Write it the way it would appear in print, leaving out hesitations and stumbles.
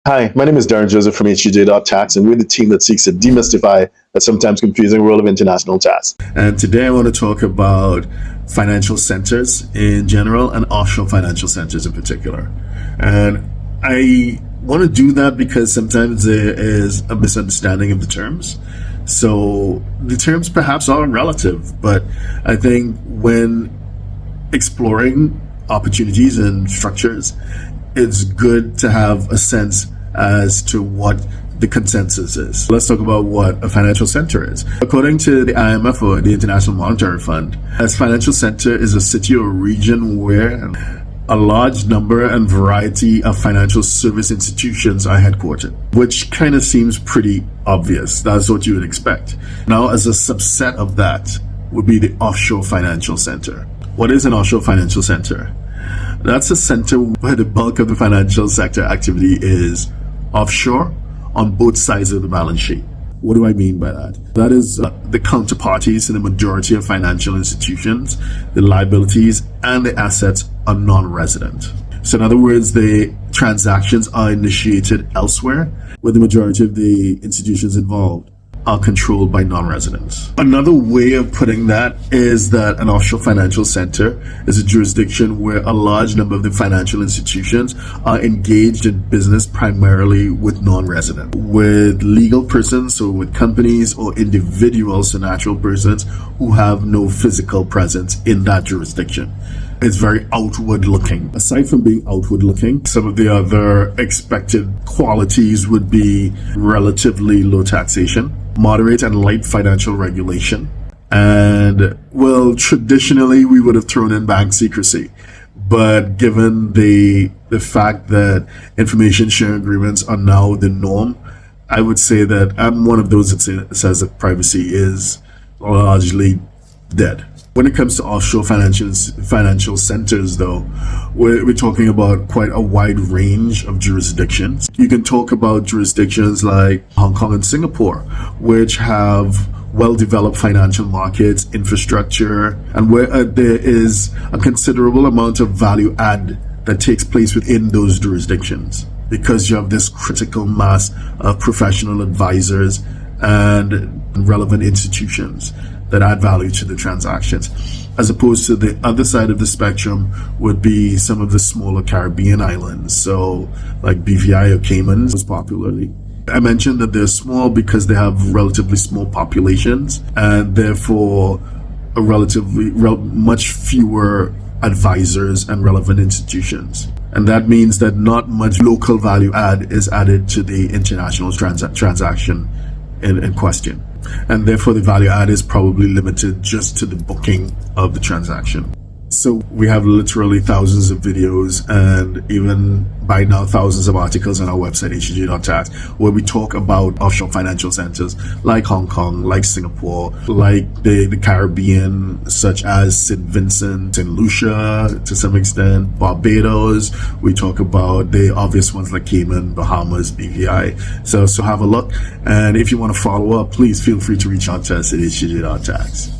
Hi, my name is Darren Joseph from HGJ.tax, and we're the team that seeks to demystify a sometimes confusing world of international tax. And today I want to talk about financial centers in general and offshore financial centers in particular. And I want to do that because sometimes there is a misunderstanding of the terms. So the terms perhaps are relative, but I think when exploring opportunities and structures, it's good to have a sense as to what the consensus is. Let's talk about what a financial center is. According to the IMF, or the International Monetary Fund, a financial center is a city or region where a large number and variety of financial service institutions are headquartered, which kind of seems pretty obvious. That's what you would expect. Now, as a subset of that would be the offshore financial center. What is an offshore financial center? That's a center where the bulk of the financial sector activity is offshore on both sides of the balance sheet. What do I mean by that? That is the counterparties in the majority of financial institutions, the liabilities and the assets are non-resident. So in other words, the transactions are initiated elsewhere, where the majority of the institutions involved are controlled by non-residents. Another way of putting that is that an offshore financial center is a jurisdiction where a large number of the financial institutions are engaged in business primarily with non-residents, with legal persons, so with companies or individuals, so natural persons who have no physical presence in that jurisdiction. It's very outward looking. Aside from being outward looking, some of the other expected qualities would be relatively low taxation, moderate and light financial regulation, and, well, traditionally we would have thrown in bank secrecy. But given the fact that information sharing agreements are now the norm, I would say that I'm one of those that says that privacy is largely dead. When it comes to offshore financial centers, though, we're talking about quite a wide range of jurisdictions. You can talk about jurisdictions like Hong Kong and Singapore, which have well-developed financial markets, infrastructure, and where there is a considerable amount of value add that takes place within those jurisdictions, because you have this critical mass of professional advisors and relevant institutions that add value to the transactions, as opposed to the other side of the spectrum would be some of the smaller Caribbean islands, so like BVI or Caymans most popularly. I mentioned that they're small because they have relatively small populations and therefore a relatively much fewer advisors and relevant institutions. And that means that not much local value add is added to the international transaction in question. And therefore the value add is probably limited just to the booking of the transaction. So we have literally thousands of videos and even by now thousands of articles on our website, HGJ.tax, where we talk about offshore financial centers like Hong Kong, like Singapore, like the Caribbean, such as St. Vincent, St. Lucia, to some extent, Barbados. We talk about the obvious ones like Cayman, Bahamas, BVI. So have a look. And if you want to follow up, please feel free to reach out to us at HGJ.tax.